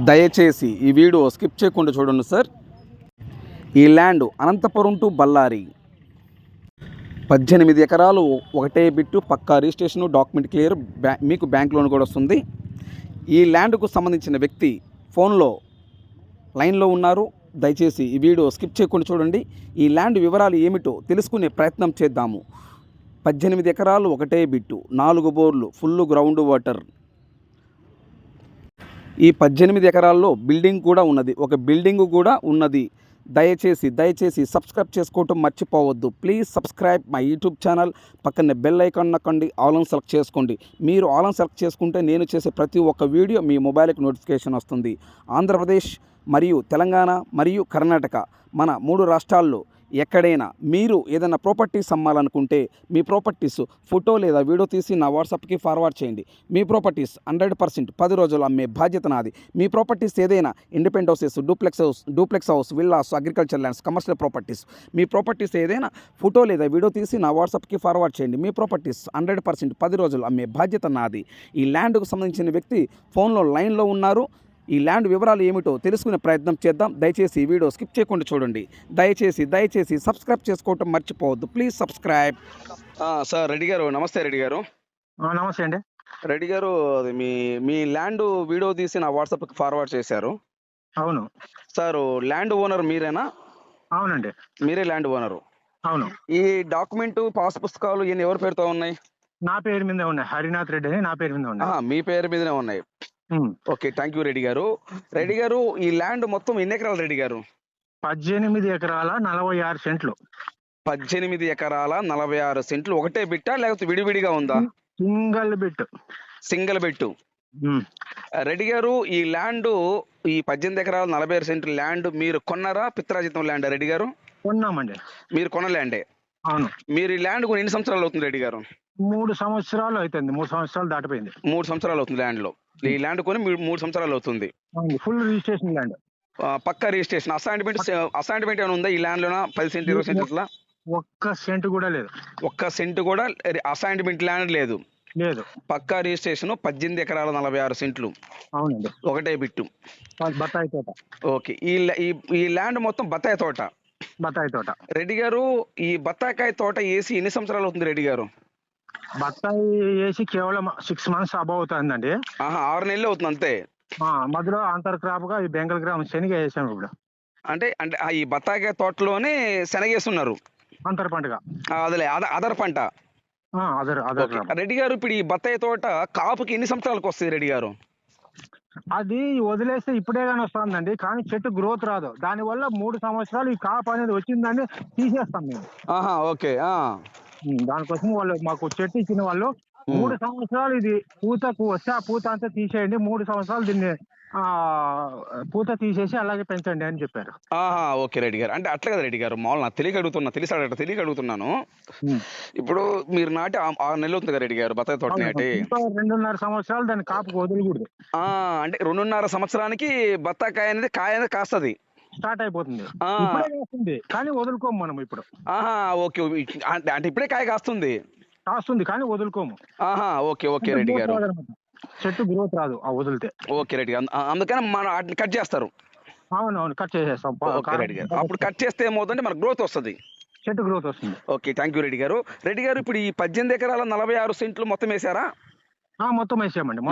దయచేసి ఈ video skip చేయకుండా చూడండి సార్. ఈ ల్యాండ్ అనంతపురం టు బళ్ళారి 18 ఎకరాలు, ఒకటే బిట్టు, పక్కా రిజిస్ట్రేషను, డాక్యుమెంట్ క్లియర్, మీకు బ్యాంక్ లోన్ కూడా వస్తుంది. ఈ ల్యాండ్కు సంబంధించిన వ్యక్తి ఫోన్లో లైన్లో ఉన్నారు. దయచేసి ఈ వీడియో స్కిప్ చేయకుండా చూడండి. ఈ ల్యాండ్ వివరాలు ఏమిటో తెలుసుకునే ప్రయత్నం చేద్దాము. 18 ఎకరాలు, ఒకటే బిట్టు, 4 బోర్లు, ఫుల్ గ్రౌండ్ వాటర్. ఈ 18 ఎకరాల్లో బిల్డింగ్ కూడా ఉన్నది, ఒక బిల్డింగ్ కూడా ఉన్నది. దయచేసి సబ్స్క్రైబ్ చేసుకోవటం మర్చిపోవద్దు. Please subscribe my YouTube channel. పక్కనే బెల్ ఐకాన్ నొక్కండి, ఆల్ ఆన్ సెలెక్ట్ చేసుకోండి. మీరు ఆల్ ఆన్ సెలెక్ట్ చేసుకుంటే నేను చేసే ప్రతి ఒక్క వీడియో మీ మొబైల్కి నోటిఫికేషన్ వస్తుంది. ఆంధ్రప్రదేశ్ మరియు తెలంగాణ మరియు కర్ణాటక, మన 3 రాష్ట్రాల్లో ఎక్కడైనా మీరు ఏదైనా ప్రాపర్టీస్ అమ్మాలనుకుంటే మీ ప్రాపర్టీస్ ఫోటో లేదా వీడియో తీసి నా వాట్సాప్కి ఫార్వర్డ్ చేయండి. మీ ప్రాపర్టీస్ 100% 10 రోజులు అమ్మే బాధ్యత నాది. మీ ప్రాపర్టీస్ ఏదైనా independent houses, duplex house, villas, agriculture lands, commercial properties, మీ ప్రాపర్టీస్ ఏదైనా ఫోటో లేదా వీడియో తీసి నా వాట్సాప్కి ఫార్వర్డ్ చేయండి. మీ ప్రాపర్టీస్ 100% 10 రోజులు అమ్మే బాధ్యత నాది. ఈ ల్యాండ్కు సంబంధించిన వ్యక్తి ఫోన్లో లైన్లో ఉన్నారు. ఈ ల్యాండ్ వివరాలు ఏమిటో తెలుసుకునే ప్రయత్నం చేద్దాం. దయచేసి ఈ వీడియో స్కిప్ చేయకుండా చూడండి. దయచేసి సబ్స్క్రైబ్ చేసుకోవటం మర్చిపోవద్దు. Please subscribe. సార్ రెడ్డి గారు, నమస్తే రెడ్డి గారు. నమస్తే అండి. రెడ్డి గారు, అది మీ ల్యాండ్ వీడియో తీసి నా వాట్సాప్కి ఫార్వర్డ్ చేశారు. అవును సార్, ల్యాండ్ ఓనర్ మీరేనా? అవునండి. మీరే ల్యాండ్ ఓనరు. అవును. ఈ డాక్యుమెంట్, పాస్ పుస్తకాలు ఇవన్నీ ఎవరి పేరుతో ఉన్నాయి? నా పేరు మీద ఉన్నాయి. హరినాథ్ రెడ్డి అని నా పేరు మీద ఉన్నాయి. మీ పేరు మీదనే ఉన్నాయి. ఓకే, థ్యాంక్ యూ రెడ్డి గారు. రెడ్డి గారు, ఈ ల్యాండ్ మొత్తం ఎన్ని ఎకరాలు రెడ్డి గారు? 18 ఎకరాల 46 సెంట్లు. 18 ఎకరాల 46 సెంట్లు. ఒకటే బిట్టా లేకపోతే విడివిడిగా ఉందా? Single bit. Single bit. Reddy గారు, ఈ ల్యాండ్, ఈ 18 ఎకరాల 46 సెంట్లు ల్యాండ్ మీరు కొన్నారా, పిత్రాజితం ల్యాండ్ రెడ్డి గారు? కొన్నామండి. మీరు కొన్న ల్యాండే. అవును. మీరు ఈ ల్యాండ్ కొని ఎన్ని సంవత్సరాలు అవుతుంది రెడ్డి గారు? 3 సంవత్సరాలు అవుతుంది. 3 సంవత్సరాలు దాటిపోయింది. 3 సంవత్సరాలు అవుతుంది ల్యాండ్ లో. ఈ ల్యాండ్ కొని 3 సంవత్సరాలు అవుతుంది. Full registration land. పక్కా రిజిస్ట్రేషన్. అసైన్మెంట్ ఏమైనా ఉందా ఈ ల్యాండ్ లోన? 10 సెంట్ 20 సెంట్ అట్లా? ఒక్క సెంట్ కూడా లేదు. ఒక్క సెంట్ కూడా అసైన్మెంట్ ల్యాండ్ లేదు. లేదు. పక్కా రిజిస్ట్రేషన్. 18 ఎకరాల 46 సెంట్లు. అవునండి. ఒకటే బిట్టు. బత్తాయి తోట. ఓకే, ఈ ల్యాండ్ మొత్తం బత్తాయి తోట. బత్తాయి తోట. రెడ్డి గారు, ఈ బత్తాకాయ తోట వేసి ఎన్ని సంవత్సరాలు అవుతుంది రెడ్డి గారు? బత్తాయి వేసి కేవలం 6 మంత్స్ అబౌవ్ అవుతుందండి. 6 నెలలు అవుతుంది అంతే. మధ్యలో అంతర్ క్రాప్ గా ఈ బెంగల్ గ్రామ్ శనగ వేసాం ఇప్పుడు. అంటే ఈ బత్తాకాయ తోటలోనే శనగేస్తున్నారు అంతర్ పంటగా. అదిలే, అదర్ పంట. రెడ్డి గారు, ఇప్పుడు ఈ బత్తాయి తోట కాపుకి ఎన్ని సంవత్సరాలకు వస్తుంది రెడ్డి గారు? అది వదిలేస్తే ఇప్పుడే కానీ వస్తుందండి, కానీ చెట్టు గ్రోత్ రాదు. దాని వల్ల 3 సంవత్సరాలు ఈ కాపు అనేది వచ్చిందని తీసేస్తాం మేము. ఓకే. దానికోసం వాళ్ళు మాకు చెట్టు ఇచ్చిన వాళ్ళు 3 సంవత్సరాలు ఇది పూతకు వస్తే ఆ పూత అంతా తీసేయండి, 3 సంవత్సరాలు దీన్ని పూత తీసేసి అలాగే పెంచండి అని చెప్పారు. ఓకే రెడ్డి గారు, అంటే అట్లా కదా రెడ్డి గారు, మామూలు నాకు తెలియక అడుగుతున్నాను. ఇప్పుడు మీరు నాటి 6 నెలలు అవుతుంది కదా రెడ్డి గారు బత్తాయి తోట నాటి? 2.5 సంవత్సరాలు దాన్ని కాపుకు వదలకూడదు. అంటే 2.5 సంవత్సరానికి బత్తాకాయ అనేది కాస్తది, స్టార్ట్ అయిపోతుంది. ఇప్పుడే కాస్తుంది కానీ వదులుకోము మనం ఇప్పుడు. ఓకే, అంటే ఇప్పుడే కాయ కాస్తుంది కానీ వదులుకోము. ఓకే రెడ్డి గారు, చెట్టు గ్రోత్ రాదు ఆ వదిలితే. ఓకే రెడ్డి గారు, అందుకని మనం వాటిని కట్ చేస్తారు. అవునవును, కట్ చేసేస్తాం. రెడ్డి గారు, అప్పుడు కట్ చేస్తే ఏమవుతుందంటే మనకు గ్రోత్ వస్తుంది, చెట్టు గ్రోత్ వస్తుంది. ఓకే, థ్యాంక్ యూ రెడ్డి గారు. రెడ్డి గారు, ఇప్పుడు ఈ 18 ఎకరాల 46 సెంట్లు మొత్తం వేసారా? మొత్తం వేసామండి.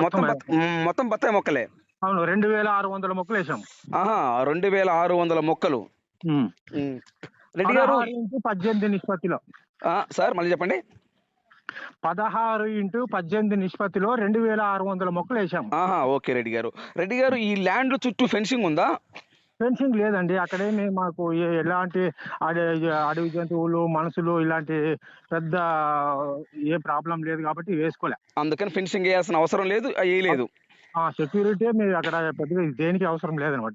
మొత్తం బత్తాయి మొక్కలే? అవును, 2600 మొక్కలు వేసాము. 2600 మొక్కలు. రెడ్డి గారు, 18 నిష్పత్తిలో. సార్ మళ్ళీ చెప్పండి. 16:18 నిష్పత్తిలో 2600 మొక్కలు వేసాము. ఓకే రెడ్డి గారు. రెడ్డి గారు, ఈ ల్యాండ్ చుట్టూ ఫెన్సింగ్ ఉందా? ఫెన్సింగ్ లేదండి. అక్కడేమి మాకు ఎలాంటి అడవి జంతువులు, మనుషులు ఇలాంటి పెద్ద ఏ ప్రాబ్లం లేదు కాబట్టి వేసుకోలే. అందుకని ఫెన్సింగ్ వేయాల్సిన అవసరం లేదు, వేయలేదు. సెక్యూరిటీ మీరు అక్కడ పెద్దగా దేనికి అవసరం లేదనమాట.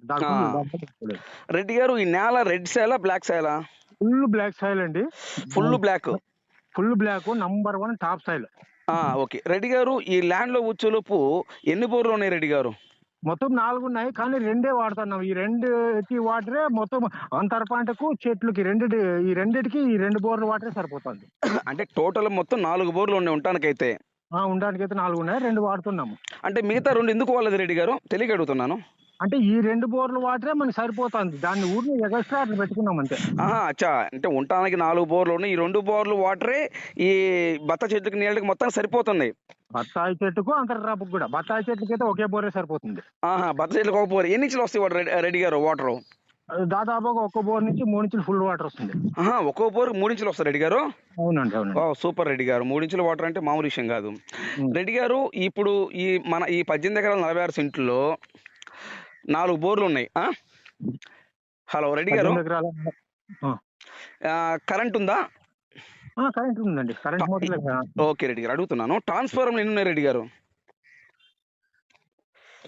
రెడ్డి గారు, ఈ నేల రెడ్ సాయిలా బ్లాక్ సాయిలా? ఫుల్ బ్లాక్ సాయిల్ అండి. Full black number 1 top soil. Okay Reddy గారు, ఈ ల్యాండ్ లో వచ్చేలోపు ఎన్ని బోర్లు ఉన్నాయి రెడ్డి గారు? మొత్తం 4 ఉన్నాయి కానీ 2 వాడుతున్నాం. ఈ 2కి వాటరే మొత్తం అంతర పంటకు చెట్లకి ఈ రెండిటికి 2 బోర్లు వాటరే సరిపోతుంది. అంటే టోటల్ మొత్తం 4 బోర్లు ఉన్నాయి ఉండటానికైతే? ఉండడానికైతే 4 ఉన్నాయి, 2 వాడుతున్నాము. అంటే మిగతా 2 ఎందుకు వాళ్ళది రెడ్డి గారు? తెలియక అడుగుతున్నాను. అంటే ఈ 2 బోర్లు వాటరే మనకి సరిపోతుంది. దాన్ని ఊరిని ఎగస్ట్రా అట్లా పెట్టుకున్నాం అంతే. ఆహా! అచ్చా! అంటే ఉండటానికి 4 బోర్లు ఉన్నాయి. ఈ 2 బోర్లు వాటరే ఈ బత్త చెట్టుకి నీళ్ళకి మొత్తానికి సరిపోతున్నాయి. బత్తాయి చెట్టుకు, అంతర క్రాప్‌కి కూడా. బత్తాయి చెట్లకైతే ఒకే బోరే సరిపోతుంది. ఆహా! బత్త చెట్లకు ఒక బోర్. ఎన్ని ఇంచులు వస్తాయి రెడ్డి గారు వాటరు? దాదాపుగా ఒక్క బోర్ నుంచి 3 ఇంచులు ఫుల్ వాటర్ వస్తుంది. ఆహా! ఒక్కో బోర్‌కి 3 ఇంచులు వస్తాయా రెడ్డి గారు? అవునండి. అవునండి. వావ్! సూపర్ రెడ్డి గారు. 3 ఇంచుల వాటర్ అంటే మామూలు విషయం కాదు. హ్మ్. రెడ్డి గారు ఇప్పుడు ఈ 18 ఎకరాల 46 సెంట్లలో 4 బోర్లు ఉన్నాయి. ఆ? హలో రెడ్డి గారు. 18 ఎకరాల కరెంట్ ఉందా? కరెంట్ ఉందండి. కరెంట్ మోటార్లే కదా. ఓకే రెడ్డి గారు, అడుగుతున్నాను. ట్రాన్స్ఫార్మర్లు ఎన్ని ఉన్నాయి రెడ్డి గారు?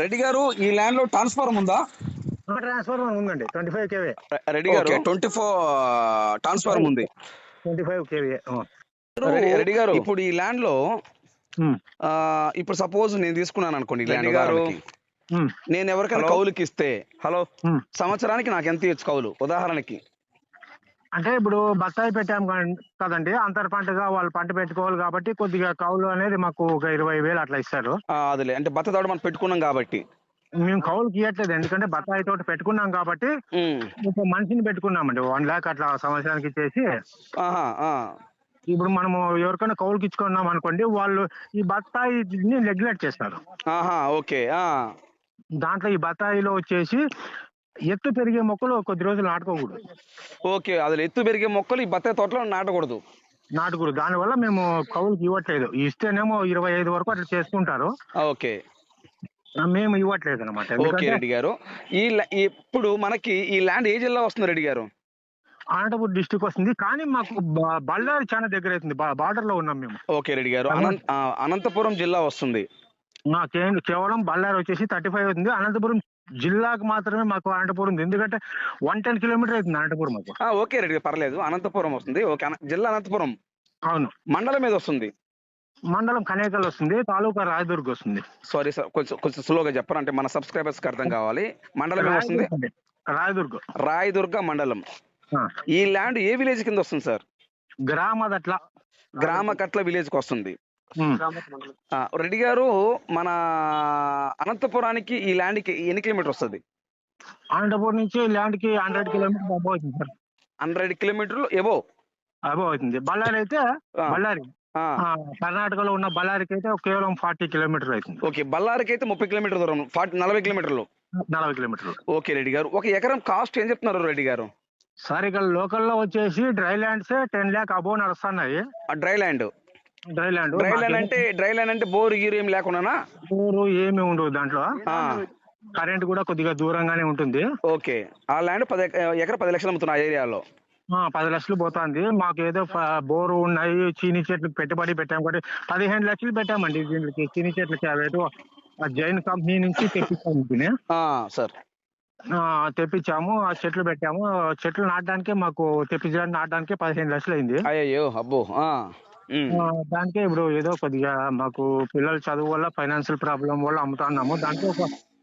రెడ్డి గారు ఈ ల్యాండ్ లో ట్రాన్స్ఫార్మర్ ఉందా? ట్రాన్స్ఫార్మర్ ఉందండి. 25 కేవీ. రెడ్డి గారు 24 ట్రాన్స్ఫార్మర్ ఉంది. 25 కేవీ. రెడ్డి గారు ఇప్పుడు ఈ ల్యాండ్ లో ఇప్పుడు సపోజ్ నేను తీసుకున్నాను అనుకోండి ఈ ల్యాండ్ గారు, నేను ఎవరికైనా కౌలుకి ఇస్తే సంవత్సరానికి నాకు ఎంత ఇచ్చు కౌలు ఉదాహరణకి? అంటే ఇప్పుడు బత్తాయి పెట్టాం కదండి, అంతర్ పంటగా వాళ్ళు పంట పెట్టుకోవాలి కాబట్టి కొద్దిగా కౌలు అనేది మాకు ఒక 20,000 అట్లా ఇస్తారు. అదిలే, అంటే బత్త తోట మనం పెట్టుకున్నాం కాబట్టి మేము కౌలుకి ఇవ్వట్లేదు, ఎందుకంటే బత్తాయి తోట పెట్టుకున్నాం కాబట్టి ఒక మనిషిని పెట్టుకున్నామండి. 1 lakh అట్లా సంవత్సరానికి ఇచ్చేసి ఇప్పుడు మనము ఎవరికైనా కౌలుకి ఇచ్చుకున్నాం అనుకోండి, వాళ్ళు ఈ బత్తాయిని నెగ్లెక్ట్ చేస్తారు. ఓకే. దాంట్లో ఈ బత్తాయిలో వచ్చేసి ఎత్తు పెరిగే మొక్కలు కొద్ది రోజులు నాటుకోకూడదు. ఓకే, అది ఎత్తు పెరిగే మొక్కలు ఈ బత్తాయి తోటలో నాటకూడదు. దానివల్ల మేము కౌలుకి ఇవ్వట్లేదు. ఇస్తేనేమో 25 వరకు అట్లా చేసుకుంటారు. ఓకే, మేము ఇవ్వట్లేదు అనమాట. ఓకే రెడ్డి గారు. ఇప్పుడు మనకి ఈ ల్యాండ్ ఏ జిల్లా వస్తుంది రెడ్డి గారు? అనంతపురం డిస్టిక్ వస్తుంది, కానీ మాకు బళ్ళారి చాలా దగ్గర అవుతుంది. బార్డర్ లో ఉన్నాం మేము. ఓకే రెడ్డి గారు, అనంతపురం జిల్లా వస్తుంది. కేవలం బళ్ళారి వచ్చేసి 35 అవుతుంది. అనంతపురం జిల్లాకు మాత్రమే మాకు అనంతపురం ఉంది, ఎందుకంటే 110 కిలోమీటర్ అవుతుంది అనంతపురం మాకు. ఓకే రెడ్డి, పర్లేదు, అనంతపురం వస్తుంది. ఓకే, జిల్లా అనంతపురం. అవును. మండలం మీద వస్తుంది? మండలం కనేకల్ వస్తుంది, తాలూకా రాయదుర్గ్ వస్తుంది. సారీ సార్, కొంచెం స్లోగా చెప్పారు, అంటే మన సబ్స్క్రైబర్స్ కి అర్థం కావాలి. మండలం ఏమొస్తుంది? రాయదుర్గ మండలం. ఈ ల్యాండ్ ఏ విలేజ్ కింద వస్తుంది సార్? గ్రామకట్ల విలేజ్ కి వస్తుంది. రెడ్డి గారు, మన అనంతపురానికి ఈ ల్యాండ్ కి ఎన్ని కిలోమీటర్ వస్తుంది? అనంతపురం నుంచి ల్యాండ్ కి 100 కిలోమీటర్ అబౌవ్ అవుతుంది సార్. 100 కిలోమీటర్లు అబౌవ్ అవుతుంది. బళ్ళారి అయితే కర్ణాటకలో ఉన్న బళ్ళారికి అయితే కేవలం 40 కిలోమీటర్ అవుతుంది. ఓకే, బళ్ళారికి అయితే 30 కిలోమీటర్ దూరం, 40 కిలోమీటర్లు. 40 కిలోమీటర్లు. ఓకే రెడ్డి గారు, ఒక ఎకరం కాస్ట్ ఏం చెప్తున్నారు రెడ్డి గారు? సార్ ఇక్కడ లోకల్లో వచ్చేసి డ్రై ల్యాండ్స్ 10 lakh అబౌవ్ నడుస్తున్నాయి. డ్రై ల్యాండ్ అంటే బోర్ గీరు ఏం లేకుండా? బోరు ఏమి ఉండదు దాంట్లో. కరెంట్ కూడా కొద్దిగా దూరంగానే ఉంటుంది. ఓకే, ఆ ల్యాండ్ 10 లక్షలు అమ్ముతున్నా ఆ ఏరియాలో. 10 లక్షలు పోతుంది. మాకు ఏదో బోరు ఉన్నాయి, చీనీ చెట్లు పెట్టుబడి పెట్టాము కాబట్టి 15 లక్షలు పెట్టామండి దీనికి. చీనీ చెట్లకి అవేదో జైన్ కంపెనీ నుంచి తెప్పించాము సార్. తెప్పించాము, ఆ చెట్లు పెట్టాము. చెట్లు నాటడానికే మాకు నాటడానికే 15 లక్షలు అయింది. అయ్యో అబ్బో. దానికే ఇప్పుడు ఏదో కొద్దిగా మాకు పిల్లల చదువు వల్ల ఫైనాన్షియల్ ప్రాబ్లం వల్ల అమ్ముతున్నాము. దాంట్లో ఒక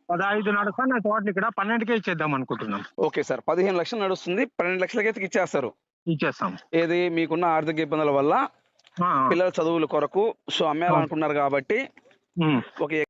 15 నడుస్తాను తోటలు ఇక్కడ 12కే ఇచ్చేద్దాం అనుకుంటున్నాం. ఓకే సార్, 15 లక్షలు నడుస్తుంది, 12 లక్షలకైతే ఇచ్చేస్తాం. ఏది మీకున్న ఆర్థిక ఇబ్బందుల వల్ల పిల్లల చదువుల కొరకు అమ్మేయాలనుకున్నారు కాబట్టి ఒక